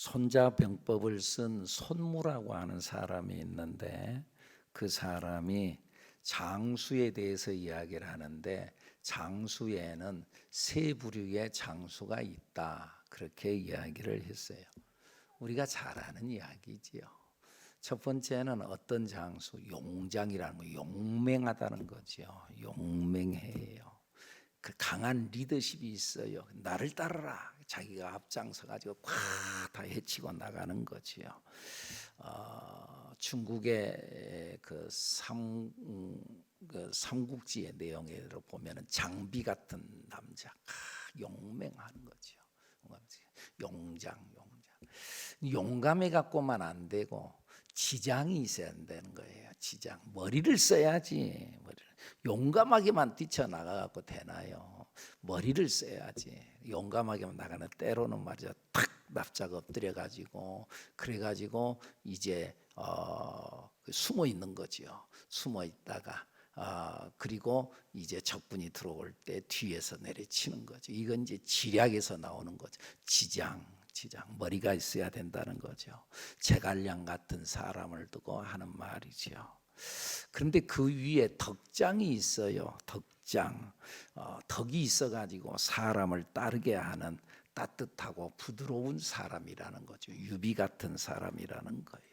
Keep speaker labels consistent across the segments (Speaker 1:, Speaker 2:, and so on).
Speaker 1: 손자병법을 쓴 손무라고 하는 사람이 있는데 그 사람이 장수에 대해서 이야기를 하는데 장수에는 세 부류의 장수가 있다 그렇게 이야기를 했어요. 우리가 잘 아는 이야기지요. 첫 번째는 어떤 장수? 용장이라는 거, 용맹하다는 거죠. 용맹해요. 그 강한 리더십이 있어요. 나를 따르라. 자기가 앞장서 가지고 꽉 다 해치고 나가는 거지요. 중국의 그 삼국지의 내용에 보면은 장비 같은 남자, 용맹하는 거죠. 용장. 용감해 갖고만 안 되고 지장이 있어야 된다는 거예요. 지장. 머리를 써야지. 용감하게만 뛰쳐나가갖고 되나요? 머리를 써야지. 용감하게만 나가는 때로는 말이죠. 탁 납작 엎드려가지고 그래가지고 이제 숨어 있는 거지요. 숨어 있다가 그리고 이제 적군이 들어올 때 뒤에서 내리치는 거죠. 이건 이제 지략에서 나오는 거죠. 지장. 머리가 있어야 된다는 거죠. 제갈량 같은 사람을 두고 하는 말이죠. 그런데 그 위에 덕장이 있어요. 덕장. 덕이 있어가지고 사람을 따르게 하는 따뜻하고 부드러운 사람이라는 거죠. 유비 같은 사람이라는 거예요.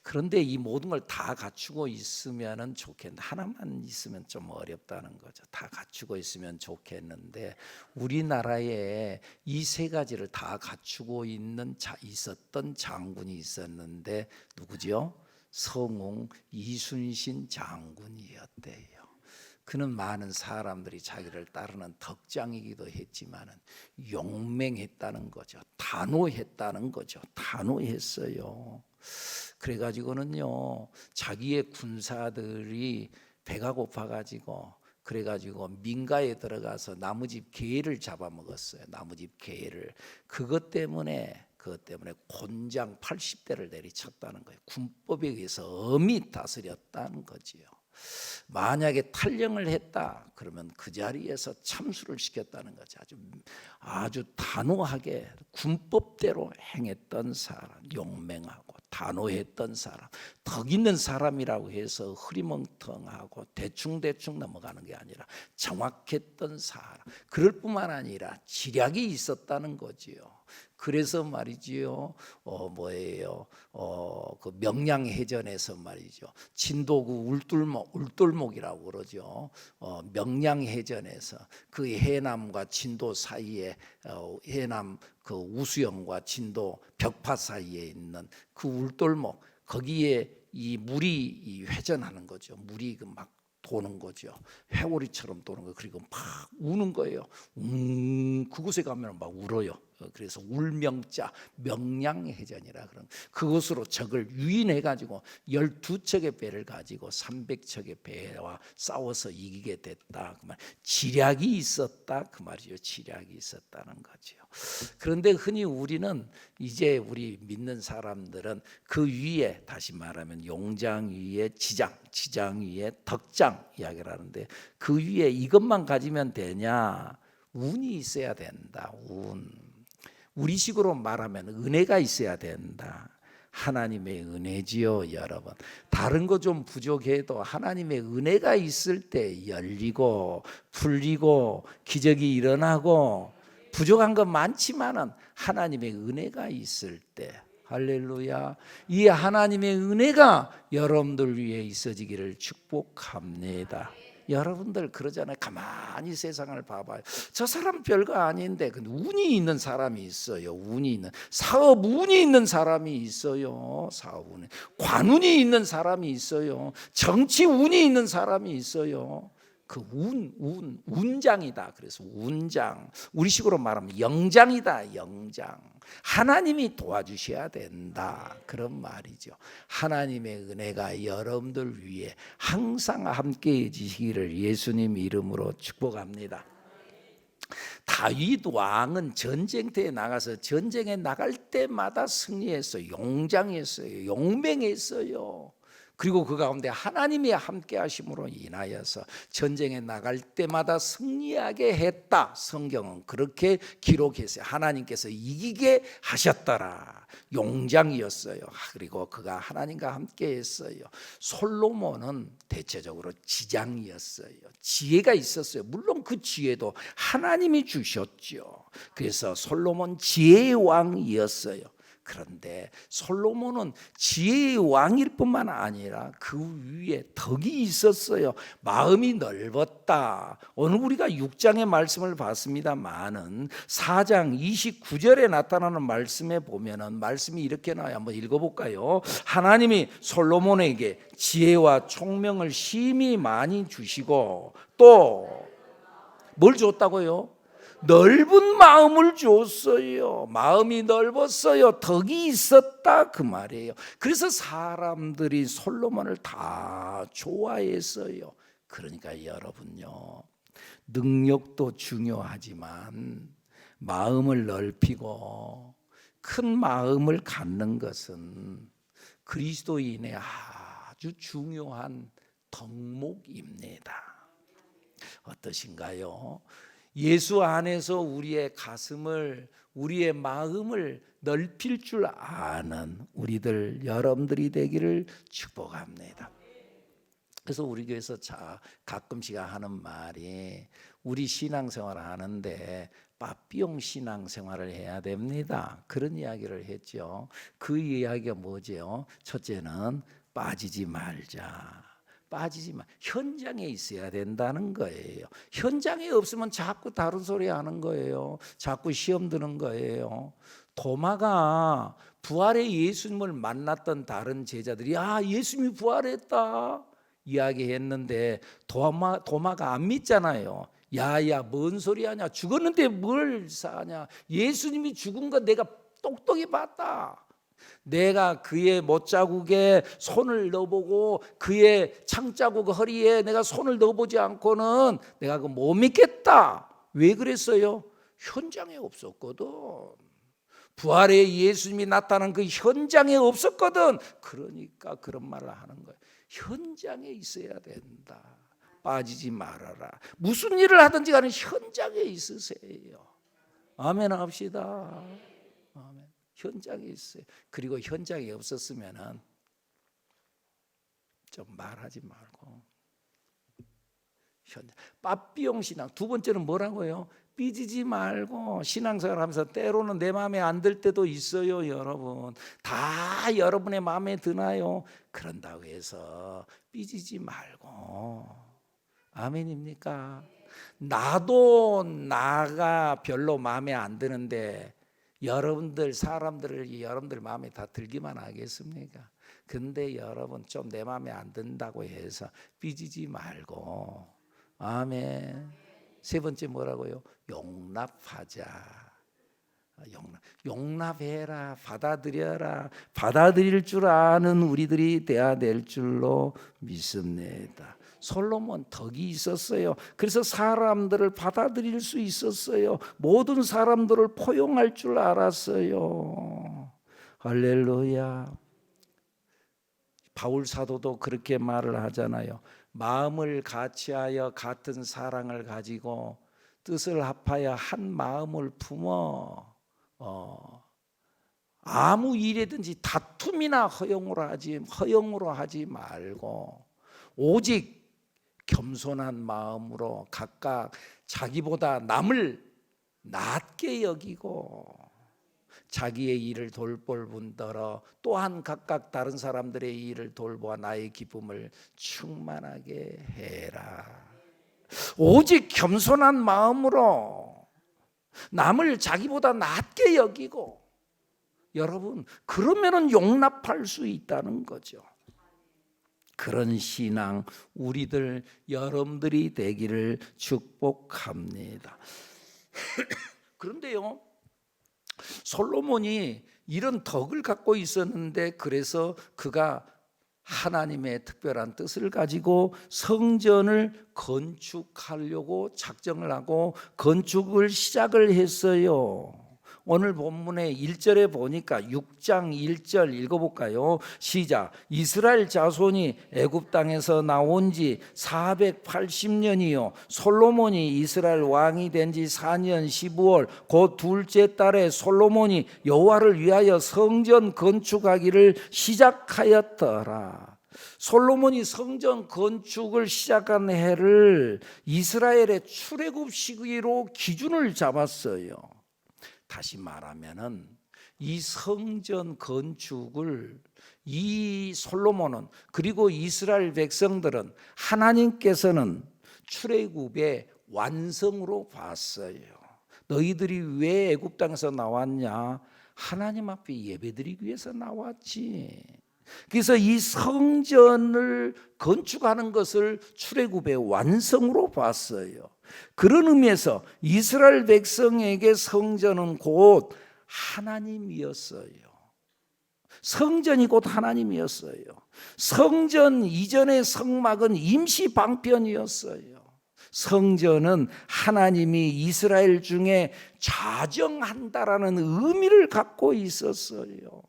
Speaker 1: 그런데 이 모든 걸 다 갖추고 있으면 좋겠는데 하나만 있으면 좀 어렵다는 거죠. 다 갖추고 있으면 좋겠는데 우리나라에 이 세 가지를 다 갖추고 있었던 장군이 있었는데 누구죠? 성웅 이순신 장군이었대요. 그는 많은 사람들이 자기를 따르는 덕장이기도 했지만은 용맹했다는 거죠. 단호했다는 거죠. 단호했어요. 그래가지고는요 자기의 군사들이 배가 고파가지고 그래가지고 민가에 들어가서 나무집 개를 잡아먹었어요. 나무집 개를. 그것 때문에 곤장 80대를 내리쳤다는 거예요. 군법에 의해서 엄히 다스렸다는 거지요. 만약에 탈령을 했다 그러면 그 자리에서 참수를 시켰다는 거죠. 아주 단호하게 군법대로 행했던 사람, 용맹하고 단호했던 사람, 덕 있는 사람이라고 해서 흐리멍텅하고 대충 넘어가는 게 아니라 정확했던 사람. 그럴 뿐만 아니라 지략이 있었다는 거지요. 그래서 말이지요. 그 명량해전에서 말이죠. 진도구 울돌목이라고 그러죠. 명량해전에서 그 해남과 진도 사이에 해남 그 우수영과 진도 벽파 사이에 있는 그 울돌목 거기에 이 물이 회전하는 거죠. 물이 막 도는 거죠. 회오리처럼 도는 거예요. 그리고 막 우는 거예요. 그곳에 가면 막 울어요. 그래서 울명자 명량해전이라 그런 그것으로 적을 유인해 가지고 12척의 배를 가지고 300척의 배와 싸워서 이기게 됐다. 그 말. 지략이 있었다 그 말이죠. 지략이 있었다는 거죠. 그런데 흔히 우리는 이제 우리 믿는 사람들은 그 위에 다시 말하면 용장 위에 지장 위에 덕장 이야기를 하는데 그 위에 이것만 가지면 되냐? 운이 있어야 된다. 우리식으로 말하면 은혜가 있어야 된다. 하나님의 은혜지요, 여러분. 다른 거 좀 부족해도 하나님의 은혜가 있을 때 열리고 풀리고 기적이 일어나고 부족한 건 많지만은 하나님의 은혜가 있을 때 할렐루야. 이 하나님의 은혜가 여러분들 위해 있어지기를 축복합니다. 여러분들 그러잖아요. 가만히 세상을 봐봐요. 저 사람 별거 아닌데 근데 운이 있는 사람이 있어요. 사업 운이 있는 사람이 있어요. 사업 운이. 관운이 있는 사람이 있어요. 정치 운이 있는 사람이 있어요. 그 운장이다. 그래서 운장. 우리식으로 말하면 영장이다. 영장. 하나님이 도와주셔야 된다. 그런 말이죠. 하나님의 은혜가 여러분들 위해 항상 함께 해주시기를 예수님 이름으로 축복합니다. 다윗 왕은 전쟁터에 나가서 전쟁에 나갈 때마다 승리했어요. 용장했어요. 용맹했어요. 그리고 그 가운데 하나님이 함께 하심으로 인하여서 전쟁에 나갈 때마다 승리하게 했다. 성경은 그렇게 기록했어요. 하나님께서 이기게 하셨더라. 용장이었어요. 그리고 그가 하나님과 함께 했어요. 솔로몬은 대체적으로 지장이었어요. 지혜가 있었어요. 물론 그 지혜도 하나님이 주셨죠. 그래서 솔로몬 지혜의 왕이었어요. 그런데 솔로몬은 지혜의 왕일 뿐만 아니라 그 위에 덕이 있었어요. 마음이 넓었다. 오늘 우리가 6장의 말씀을 봤습니다만은 4장 29절에 나타나는 말씀에 보면은 말씀이 이렇게 나와요. 한번 읽어볼까요? 하나님이 솔로몬에게 지혜와 총명을 심히 많이 주시고 또 뭘 줬다고요? 넓은 마음을 줬어요. 마음이 넓었어요. 덕이 있었다 그 말이에요. 그래서 사람들이 솔로몬을 다 좋아했어요. 그러니까 여러분요, 능력도 중요하지만 마음을 넓히고 큰 마음을 갖는 것은 그리스도인의 아주 중요한 덕목입니다. 어떠신가요? 예수 안에서 우리의 가슴을, 우리의 마음을 넓힐 줄 아는 우리들 여러분들이 되기를 축복합니다. 그래서 우리 교회에서 가끔씩 하는 말이, 우리 신앙생활을 하는데 빠삐용 신앙생활을 해야 됩니다. 그런 이야기를 했죠. 그 이야기가 뭐죠? 첫째는 빠지지 말자. 빠지지 마. 현장에 있어야 된다는 거예요. 현장에 없으면 자꾸 다른 소리 하는 거예요. 자꾸 시험 드는 거예요. 도마가 부활의 예수님을 만났던 다른 제자들이 예수님이 부활했다 이야기했는데 도마가 안 믿잖아요. 야야 뭔 소리 하냐, 죽었는데 뭘 사냐, 예수님이 죽은 거 내가 똑똑히 봤다. 내가 그의 못자국에 손을 넣어보고 그의 창자국 허리에 내가 손을 넣어보지 않고는 내가 그거 못 믿겠다. 왜 그랬어요? 현장에 없었거든. 부활의 예수님이 나타난 그 현장에 없었거든. 그러니까 그런 말을 하는 거예요. 현장에 있어야 된다. 빠지지 말아라. 무슨 일을 하든지 간에 현장에 있으세요. 아멘 합시다. 아멘. 현장에 있어요. 그리고 현장에 없었으면은 좀 말하지 말고 현장. 빠삐용 신앙. 두 번째는 뭐라고요? 삐지지 말고 신앙생활 하면서 때로는 내 마음에 안 들 때도 있어요. 여러분 다 여러분의 마음에 드나요? 그런다고 해서 삐지지 말고. 아멘입니까? 나도 나가 별로 마음에 안 드는데 여러분들 여러분들 마음에 다 들기만 하겠습니까? 근데 여러분 좀 내 마음에 안 든다고 해서 삐지지 말고. 아멘. 세 번째 뭐라고요? 용납하자. 용납해라. 받아들여라. 받아들일 줄 아는 우리들이 돼야 될 줄로 믿습니다. 솔로몬 덕이 있었어요. 그래서 사람들을 받아들일 수 있었어요. 모든 사람들을 포용할 줄 알았어요. 할렐루야. 바울 사도도 그렇게 말을 하잖아요. 마음을 같이하여 같은 사랑을 가지고 뜻을 합하여 한 마음을 품어 아무 일이든지 다툼이나 허용으로 하지 말고 오직 겸손한 마음으로 각각 자기보다 남을 낮게 여기고 자기의 일을 돌볼 뿐더러 또한 각각 다른 사람들의 일을 돌보아 나의 기쁨을 충만하게 해라. 오직 겸손한 마음으로 남을 자기보다 낮게 여기고, 여러분 그러면은 용납할 수 있다는 거죠. 그런 신앙 우리들 여러분들이 되기를 축복합니다. 그런데요, 솔로몬이 이런 덕을 갖고 있었는데 그래서 그가 하나님의 특별한 뜻을 가지고 성전을 건축하려고 작정을 하고 건축을 시작을 했어요. 오늘 본문의 1절에 보니까 6장 1절 읽어볼까요? 시작. 이스라엘 자손이 애굽 땅에서 나온 지 480년이요 솔로몬이 이스라엘 왕이 된 지 4년 12월 곧 둘째 달에 솔로몬이 여호와를 위하여 성전 건축하기를 시작하였더라. 솔로몬이 성전 건축을 시작한 해를 이스라엘의 출애굽 시기로 기준을 잡았어요. 다시 말하면은 이 성전 건축을 이 솔로몬은 그리고 이스라엘 백성들은 하나님께서는 출애굽의 완성으로 봤어요. 너희들이 왜 애굽 땅에서 나왔냐? 하나님 앞에 예배드리기 위해서 나왔지. 그래서 이 성전을 건축하는 것을 출애굽의 완성으로 봤어요. 그런 의미에서 이스라엘 백성에게 성전은 곧 하나님이었어요. 성전이 곧 하나님이었어요. 성전 이전의 성막은 임시 방편이었어요. 성전은 하나님이 이스라엘 중에 자정한다라는 의미를 갖고 있었어요.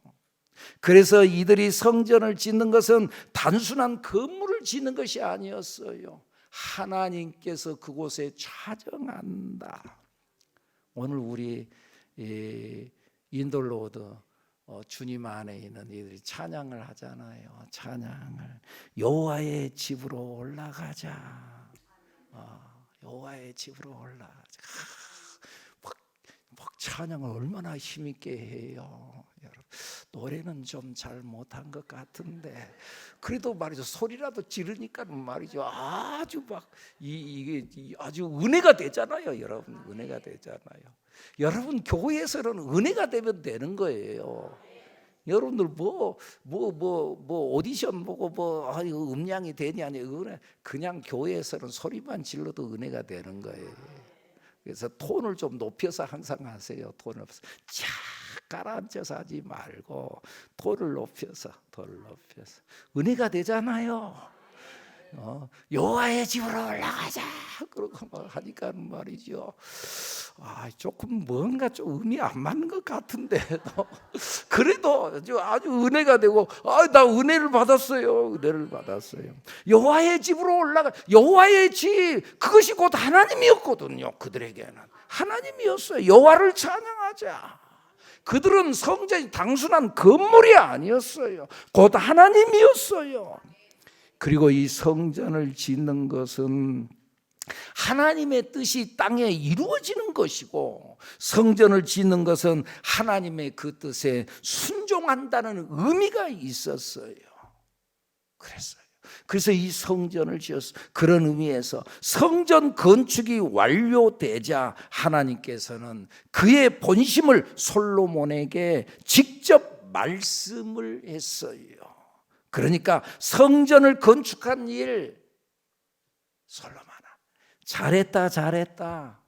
Speaker 1: 그래서 이들이 성전을 짓는 것은 단순한 건물을 짓는 것이 아니었어요. 하나님께서 그곳에 자정한다. 오늘 우리 인돌로드 주님 안에 있는 이들이 찬양을 하잖아요. 찬양을 여호와의 집으로 올라가자. 여호와의 집으로 올라가자. 막 찬양을 얼마나 힘있게 해요. 여러분, 노래는 좀 잘 못한 것 같은데 그래도 말이죠, 소리라도 지르니까 말이죠, 아주 막 이게 아주 은혜가 되잖아요. 여러분, 은혜가 되잖아요. 여러분, 교회에서는 은혜가 되면 되는 거예요. 여러분들 뭐 오디션 보고 음량이 되냐 아니, 그냥 교회에서는 소리만 질러도 은혜가 되는 거예요. 그래서 톤을 좀 높여서 항상 하세요. 톤을 높여서 쫙 가라앉아서 하지 말고 톤을 높여서 은혜가 되잖아요. 여호와의 집으로 올라가자 그러고 막 하니까 말이죠, 조금 뭔가 좀 의미 안 맞는 것 같은데 그래도 아주 은혜가 되고, 나 은혜를 받았어요. 여호와의 집으로 올라가. 여호와의 집, 그것이 곧 하나님이었거든요. 그들에게는 하나님이었어요. 여호와를 찬양하자. 그들은 성전이 단순한 건물이 아니었어요. 곧 하나님이었어요. 그리고 이 성전을 짓는 것은 하나님의 뜻이 땅에 이루어지는 것이고, 성전을 짓는 것은 하나님의 그 뜻에 순종한다는 의미가 있었어요. 그래서 이 성전을 지었어요. 그런 의미에서 성전 건축이 완료되자 하나님께서는 그의 본심을 솔로몬에게 직접 말씀을 했어요. 그러니까 성전을 건축한 일, 솔로몬아, 잘했다.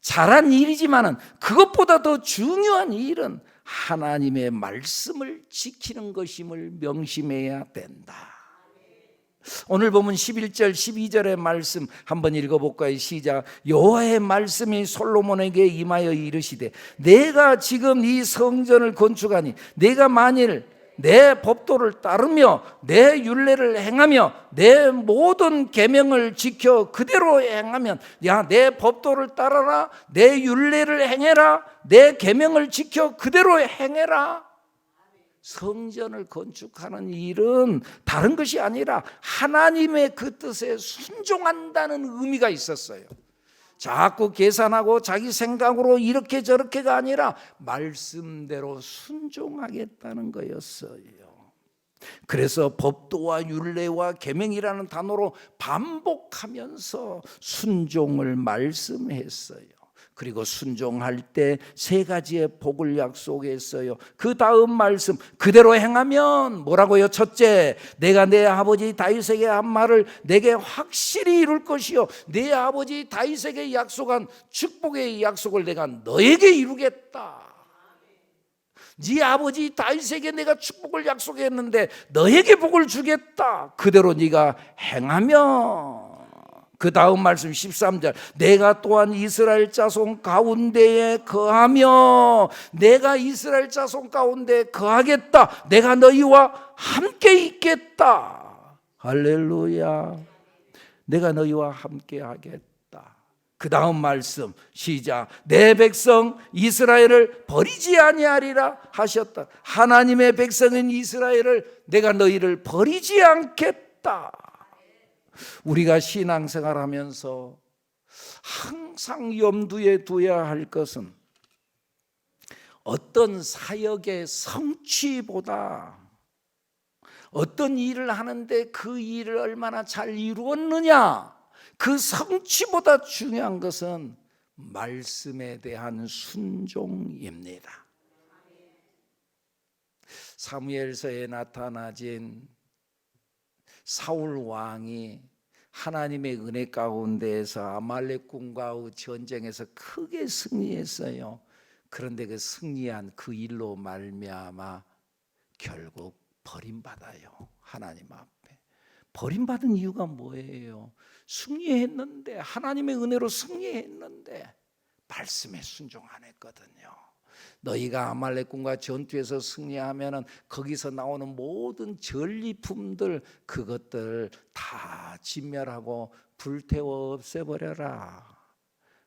Speaker 1: 잘한 일이지만은 그것보다 더 중요한 일은 하나님의 말씀을 지키는 것임을 명심해야 된다. 오늘 보면 11절 12절의 말씀 한번 읽어볼까요? 시작. 여호와의 말씀이 솔로몬에게 임하여 이르시되, 내가 지금 이 성전을 건축하니 내가 만일 내 법도를 따르며 내 율례를 행하며 내 모든 계명을 지켜 그대로 행하면, 내 법도를 따라라, 내 율례를 행해라, 내 계명을 지켜 그대로 행해라. 성전을 건축하는 일은 다른 것이 아니라 하나님의 그 뜻에 순종한다는 의미가 있었어요. 자꾸 계산하고 자기 생각으로 이렇게 저렇게가 아니라 말씀대로 순종하겠다는 거였어요. 그래서 법도와 율례와 계명이라는 단어로 반복하면서 순종을 말씀했어요. 그리고 순종할 때 세 가지의 복을 약속했어요. 그 다음 말씀 그대로 행하면 뭐라고요? 첫째, 내가 내 아버지 다윗에게 한 말을 내게 확실히 이룰 것이요, 내 아버지 다윗에게 약속한 축복의 약속을 내가 너에게 이루겠다. 네 아버지 다윗에게 내가 축복을 약속했는데 너에게 복을 주겠다. 그대로 네가 행하면 그 다음 말씀 13절, 내가 또한 이스라엘 자손 가운데에 거하며, 내가 이스라엘 자손 가운데 거하겠다. 내가 너희와 함께 있겠다. 할렐루야. 내가 너희와 함께 하겠다. 그 다음 말씀 시작. 내 백성 이스라엘을 버리지 아니하리라 하셨다. 하나님의 백성인 이스라엘을, 내가 너희를 버리지 않겠다. 우리가 신앙생활하면서 항상 염두에 둬야 할 것은 어떤 사역의 성취보다 어떤 일을 하는데 그 일을 얼마나 잘 이루었느냐, 그 성취보다 중요한 것은 말씀에 대한 순종입니다. 사무엘서에 나타나진 사울 왕이 하나님의 은혜 가운데에서 아말렉 군과의 전쟁에서 크게 승리했어요. 그런데 그 승리한 그 일로 말미암아 결국 버림받아요. 하나님 앞에. 버림받은 이유가 뭐예요? 승리했는데, 하나님의 은혜로 승리했는데 말씀에 순종 안 했거든요. 너희가 아말렉군과 전투에서 승리하면은 거기서 나오는 모든 전리품들, 그것들 다 진멸하고 불태워 없애버려라.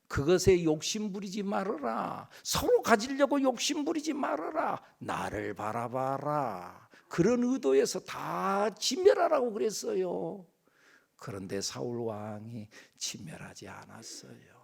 Speaker 1: 그것에 욕심 부리지 말아라. 서로 가지려고 욕심 부리지 말아라. 나를 바라봐라. 그런 의도에서 다 진멸하라고 그랬어요. 그런데 사울 왕이 진멸하지 않았어요.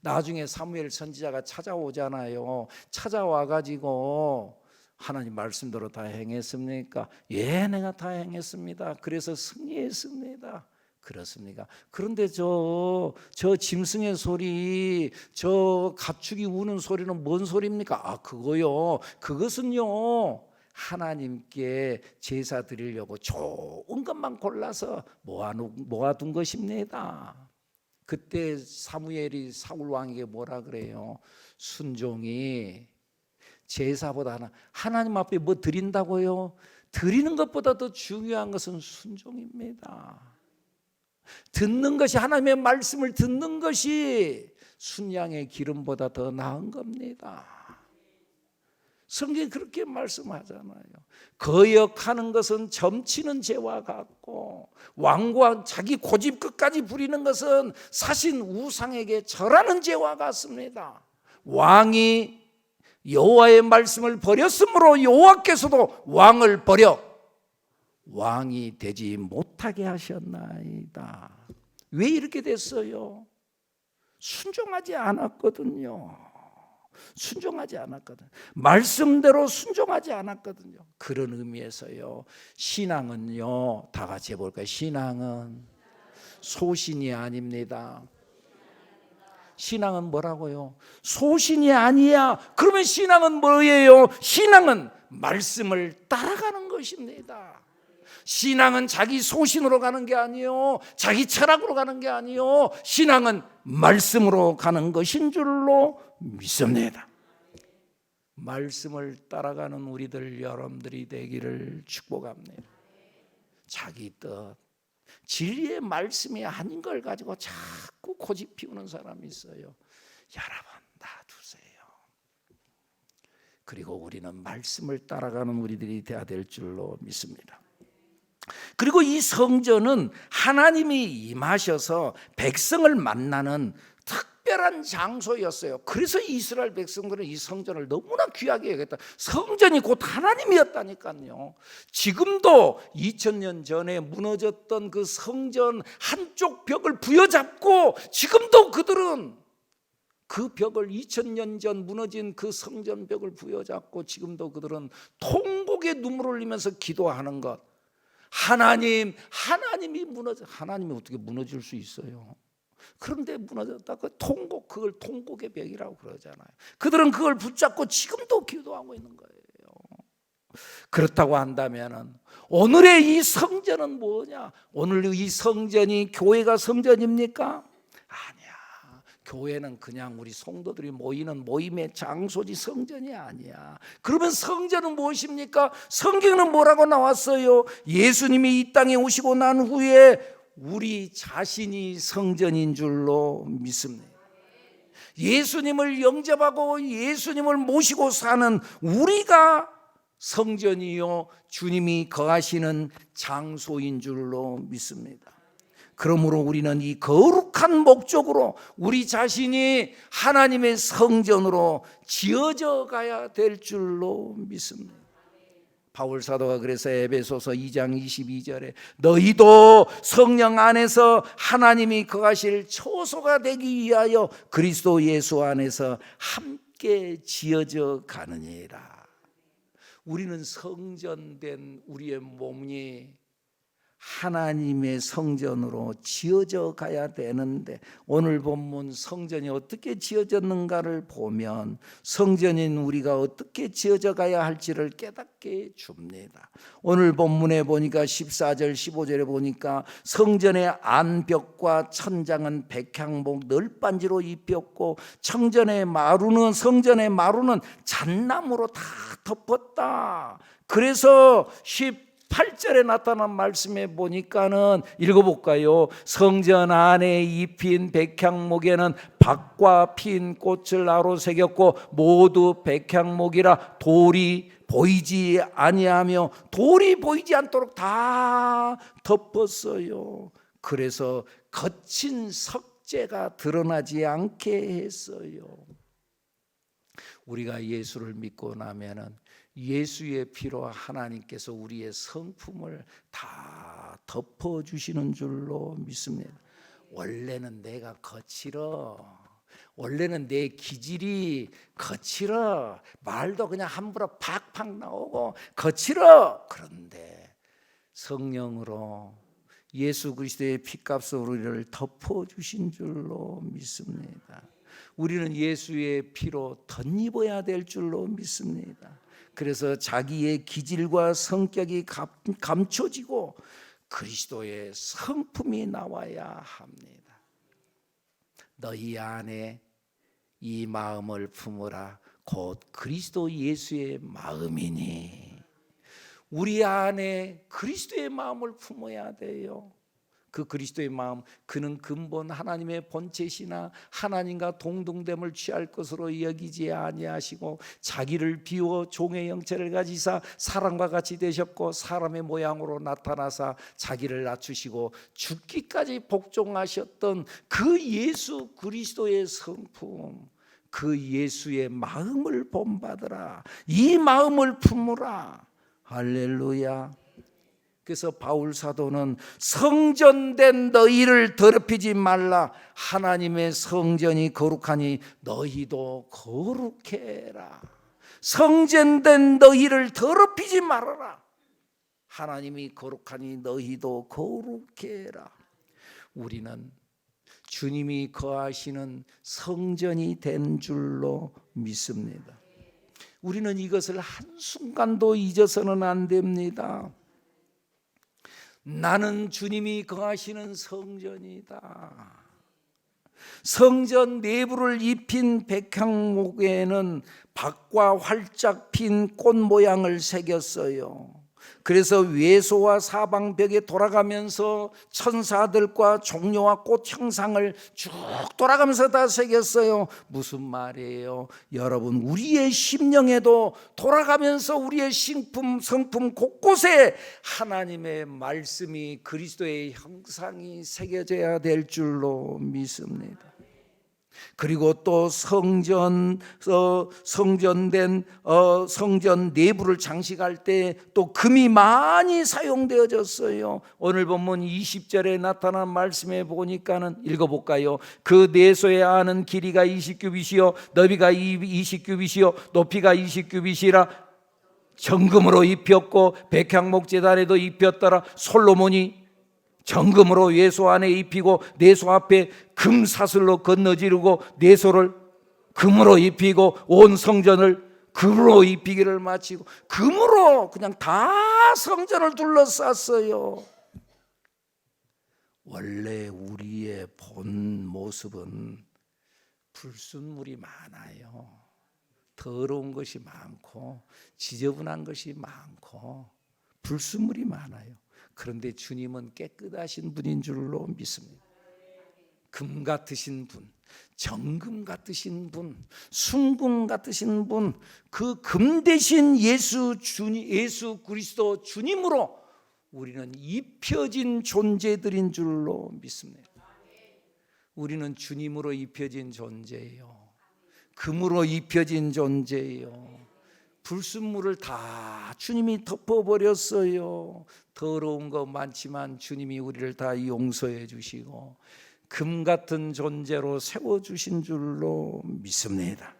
Speaker 1: 나중에 사무엘 선지자가 찾아오잖아요. 찾아와 가지고 하나님 말씀대로 다 행했습니까? 예, 내가 다 행했습니다. 그래서 승리했습니다. 그렇습니까? 그런데 저 짐승의 소리, 저 가축이 우는 소리는 뭔 소리입니까? 아, 그거요. 그것은요, 하나님께 제사 드리려고 좋은 것만 골라서 모아둔 것입니다. 그때 사무엘이 사울 왕에게 뭐라 그래요? 순종이 제사보다 하나님 앞에 뭐 드린다고요? 드리는 것보다 더 중요한 것은 순종입니다. 듣는 것이, 하나님의 말씀을 듣는 것이 순양의 기름보다 더 나은 겁니다. 성경이 그렇게 말씀하잖아요. 거역하는 것은 점치는 죄와 같고, 왕과 자기 고집 끝까지 부리는 것은 사신 우상에게 절하는 죄와 같습니다. 왕이 여호와의 말씀을 버렸으므로 여호와께서도 왕을 버려 왕이 되지 못하게 하셨나이다. 왜 이렇게 됐어요? 순종하지 않았거든요. 순종하지 않았거든요. 말씀대로 순종하지 않았거든요. 그런 의미에서요, 신앙은요, 다 같이 해볼까요? 신앙은 소신이 아닙니다. 신앙은 뭐라고요? 소신이 아니야. 그러면 신앙은 뭐예요? 신앙은 말씀을 따라가는 것입니다. 신앙은 자기 소신으로 가는 게 아니요, 자기 철학으로 가는 게 아니요, 신앙은 말씀으로 가는 것인 줄로 믿습니다. 말씀을 따라가는 우리들 여러분들이 되기를 축복합니다. 자기 뜻, 진리의 말씀이 아닌 걸 가지고 자꾸 고집 피우는 사람이 있어요. 여러분 놔두세요. 그리고 우리는 말씀을 따라가는 우리들이 되어야 될 줄로 믿습니다. 그리고 이 성전은 하나님이 임하셔서 백성을 만나는 특별한 장소였어요. 그래서 이스라엘 백성들은 이 성전을 너무나 귀하게 여겼다. 성전이 곧 하나님이었다니까요. 지금도 2000년 전에 무너졌던 그 성전 한쪽 벽을 부여잡고, 지금도 그들은 그 벽을, 2000년 전 무너진 그 성전 벽을 부여잡고 지금도 그들은 통곡의 눈물을 흘리면서 기도하는 것. 하나님이 무너져. 하나님이 어떻게 무너질 수 있어요? 그런데 무너졌다. 그 통곡, 그걸 통곡의 벽이라고 그러잖아요. 그들은 그걸 붙잡고 지금도 기도하고 있는 거예요. 그렇다고 한다면은 오늘의 이 성전은 뭐냐? 오늘 이 성전이 교회가 성전입니까? 아니야. 교회는 그냥 우리 성도들이 모이는 모임의 장소지 성전이 아니야. 그러면 성전은 무엇입니까? 성경은 뭐라고 나왔어요? 예수님이 이 땅에 오시고 난 후에 우리 자신이 성전인 줄로 믿습니다. 예수님을 영접하고 예수님을 모시고 사는 우리가 성전이요 주님이 거하시는 장소인 줄로 믿습니다. 그러므로 우리는 이 거룩한 목적으로 우리 자신이 하나님의 성전으로 지어져 가야 될 줄로 믿습니다. 바울 사도가 그래서 에베소서 2장 22절에 너희도 성령 안에서 하나님이 거하실 처소가 되기 위하여 그리스도 예수 안에서 함께 지어져 가느니라. 우리는 성전된 우리의 몸이 하나님의 성전으로 지어져 가야 되는데 오늘 본문 성전이 어떻게 지어졌는가를 보면 성전인 우리가 어떻게 지어져 가야 할지를 깨닫게 줍니다. 오늘 본문에 보니까 14절 15절에 보니까 성전의 안벽과 천장은 백향목 널빤지로 입혔고 성전의 마루는 잣나무로 다 덮었다. 그래서 8절에 나타난 말씀에 보니까는 읽어볼까요? 성전 안에 입힌 백향목에는 박과 핀 꽃을 나로 새겼고 모두 백향목이라 돌이 보이지 아니하며 돌이 보이지 않도록 다 덮었어요. 그래서 거친 석재가 드러나지 않게 했어요. 우리가 예수를 믿고 나면은 예수의 피로 하나님께서 우리의 성품을 다 덮어주시는 줄로 믿습니다. 원래는 내가 거칠어, 원래는 내 기질이 거칠어, 말도 그냥 함부로 팍팍 나오고 거칠어. 그런데 성령으로 예수 그리스도의 피값으로 우리를 덮어주신 줄로 믿습니다. 우리는 예수의 피로 덧입어야 될 줄로 믿습니다. 그래서 자기의 기질과 성격이 감춰지고 그리스도의 성품이 나와야 합니다. 너희 안에 이 마음을 품으라 곧 그리스도 예수의 마음이니. 우리 안에 그리스도의 마음을 품어야 돼요. 그 그리스도의 마음, 그는 근본 하나님의 본체시나 하나님과 동등됨을 취할 것으로 여기지 아니하시고 자기를 비워 종의 형체를 가지사 사람과 같이 되셨고 사람의 모양으로 나타나사 자기를 낮추시고 죽기까지 복종하셨던 그 예수 그리스도의 성품, 그 예수의 마음을 본받으라. 이 마음을 품으라. 할렐루야. 그래서 바울 사도는 성전된 너희를 더럽히지 말라. 하나님의 성전이 거룩하니 너희도 거룩해라. 성전된 너희를 더럽히지 말아라. 하나님이 거룩하니 너희도 거룩해라. 우리는 주님이 거하시는 성전이 된 줄로 믿습니다. 우리는 이것을 한순간도 잊어서는 안 됩니다. 나는 주님이 거하시는 성전이다. 성전 내부를 입힌 백향목에는 박과 활짝 핀 꽃 모양을 새겼어요. 그래서 외소와 사방벽에 돌아가면서 천사들과 종려와 꽃 형상을 쭉 돌아가면서 다 새겼어요. 무슨 말이에요? 여러분, 우리의 심령에도 돌아가면서 우리의 성품 곳곳에 하나님의 말씀이 그리스도의 형상이 새겨져야 될 줄로 믿습니다. 그리고 또 성전 내부를 장식할 때 또 금이 많이 사용되어졌어요. 오늘 본문 20절에 나타난 말씀에 보니까는 읽어볼까요? 그 내소의 안은 길이가 20규빗이요 너비가 20규빗이요 높이가 20규빗이라 정금으로 입혔고 백향목 제단에도 입혔더라. 솔로몬이 정금으로 내소 안에 입히고 내소 앞에 금사슬로 건너지르고 내소를 금으로 입히고 온 성전을 금으로 입히기를 마치고 금으로 그냥 다 성전을 둘러쌌어요. 원래 우리의 본 모습은 불순물이 많아요. 더러운 것이 많고 지저분한 것이 많고 불순물이 많아요. 그런데 주님은 깨끗하신 분인 줄로 믿습니다. 금 같으신 분, 정금 같으신 분, 순금 같으신 분, 그 금 대신 예수 그리스도 주님으로 우리는 입혀진 존재들인 줄로 믿습니다. 우리는 주님으로 입혀진 존재예요. 금으로 입혀진 존재예요. 불순물을 다 주님이 덮어버렸어요. 더러운 거 많지만 주님이 우리를 다 용서해 주시고 금 같은 존재로 세워주신 줄로 믿습니다.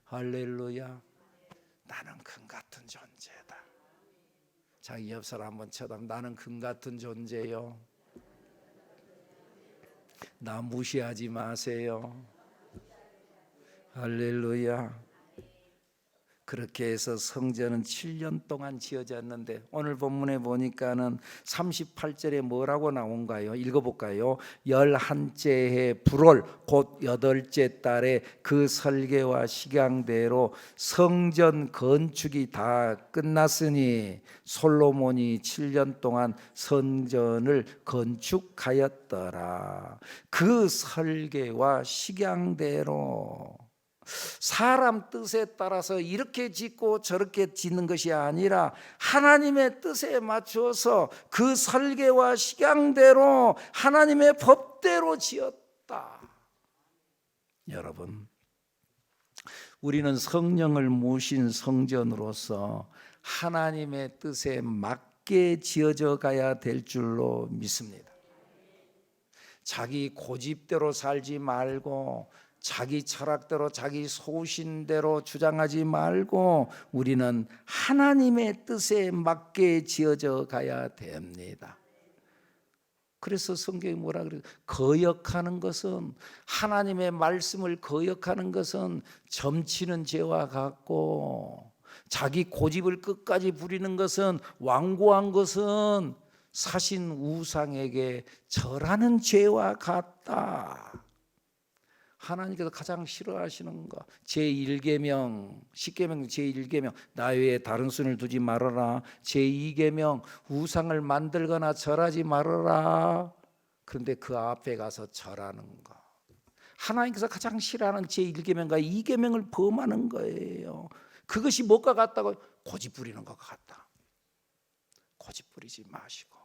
Speaker 1: 할렐루야. 나는 금 같은 존재다. 자기 옆 사람 한번 쳐다보면 나는 금 같은 존재요. 나 무시하지 마세요. 할렐루야. 그렇게 해서 성전은 7년 동안 지어졌는데 오늘 본문에 보니까는 38절에 뭐라고 나온가요? 읽어볼까요? 11째 해 불월 곧 8째 달에 그 설계와 식양대로 성전 건축이 다 끝났으니 솔로몬이 7년 동안 성전을 건축하였더라. 그 설계와 식양대로 사람 뜻에 따라서 이렇게 짓고 저렇게 짓는 것이 아니라 하나님의 뜻에 맞춰서 그 설계와 식양대로 하나님의 법대로 지었다. 여러분, 우리는 성령을 모신 성전으로서 하나님의 뜻에 맞게 지어져 가야 될 줄로 믿습니다. 자기 고집대로 살지 말고 자기 철학대로 자기 소신대로 주장하지 말고 우리는 하나님의 뜻에 맞게 지어져 가야 됩니다. 그래서 성경이 뭐라 그래요? 거역하는 것은 하나님의 말씀을 거역하는 것은 점치는 죄와 같고 자기 고집을 끝까지 부리는 것은 완고한 것은 사신 우상에게 절하는 죄와 같다. 하나님께서 가장 싫어하시는 거 제1계명 10계명 제1계명 나 외에 다른 신을 두지 말아라. 제2계명 우상을 만들거나 절하지 말아라. 그런데 그 앞에 가서 절하는 거 하나님께서 가장 싫어하는 제1계명과 2계명을 범하는 거예요. 그것이 뭐가 같다고? 고집 부리는 것과 같다. 고집 부리지 마시고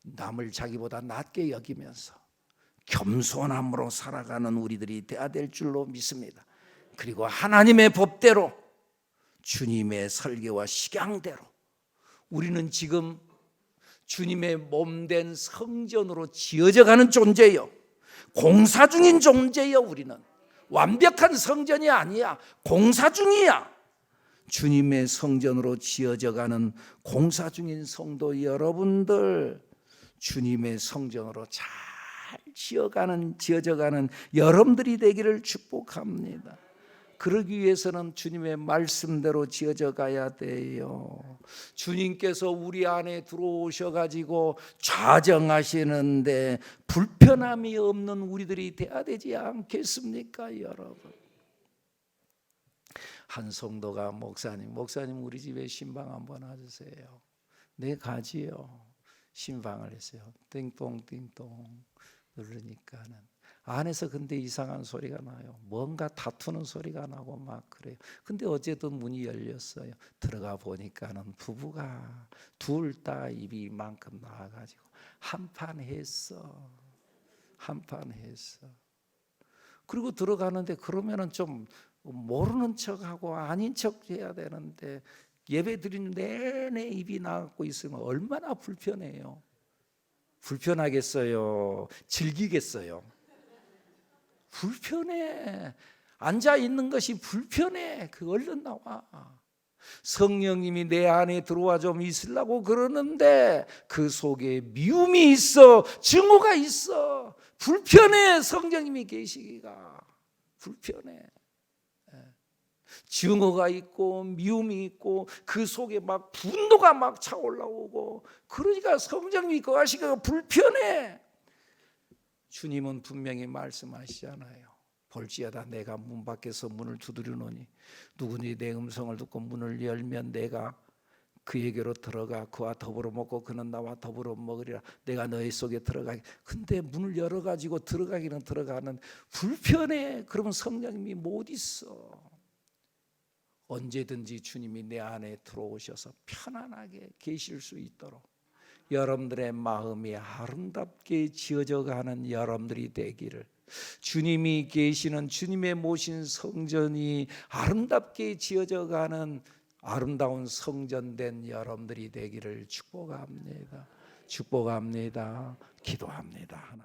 Speaker 1: 남을 자기보다 낮게 여기면서 겸손함으로 살아가는 우리들이 되어야 될 줄로 믿습니다. 그리고 하나님의 법대로 주님의 설계와 식양대로 우리는 지금 주님의 몸된 성전으로 지어져 가는 존재예요. 공사 중인 존재예요. 우리는 완벽한 성전이 아니야. 공사 중이야. 주님의 성전으로 지어져 가는 공사 중인 성도 여러분들, 주님의 성전으로 잘 지어져 가는 여러분들이 되기를 축복합니다. 그러기 위해서는 주님의 말씀대로 지어져 가야 돼요. 주님께서 우리 안에 들어오셔가지고 좌정하시는데 불편함이 없는 우리들이 돼야 되지 않겠습니까, 여러분? 한 성도가 목사님 우리 집에 신방 한번 와주세요. 네, 가지요. 신방을 했어요. 띵동 누르니까는 안에서 근데 이상한 소리가 나요. 뭔가 다투는 소리가 나고 막 그래요. 근데 어제도 문이 열렸어요. 들어가 보니까는 부부가 둘 다 입이 이만큼 나와가지고 한판 했어. 그리고 들어가는데 그러면은 좀 모르는 척하고 아닌 척 해야 되는데 예배 드리는 내내 입이 나가고 있으면 얼마나 불편해요. 불편하겠어요? 즐기겠어요? 불편해. 앉아 있는 것이 불편해. 얼른 나와. 성령님이 내 안에 들어와 좀 있으려고 그러는데 그 속에 미움이 있어. 증오가 있어. 불편해. 성령님이 계시기가 불편해. 증오가 있고 미움이 있고 그 속에 막 분노가 막 차올라오고 그러니까 성령님이 거하시기가 불편해. 주님은 분명히 말씀하시잖아요. 볼지어다 내가 문 밖에서 문을 두드리노니 누구니 내 음성을 듣고 문을 열면 내가 그에게로 들어가 그와 더불어 먹고 그는 나와 더불어 먹으리라. 내가 너희 속에 들어가기. 근데 문을 열어가지고 들어가기는 들어가는 불편해. 그러면 성령님이 못 있어. 언제든지 주님이 내 안에 들어오셔서 편안하게 계실 수 있도록 여러분들의 마음이 아름답게 지어져 가는 여러분들이 되기를, 주님이 계시는 주님의 모신 성전이 아름답게 지어져 가는 아름다운 성전된 여러분들이 되기를 축복합니다. 축복합니다. 기도합니다.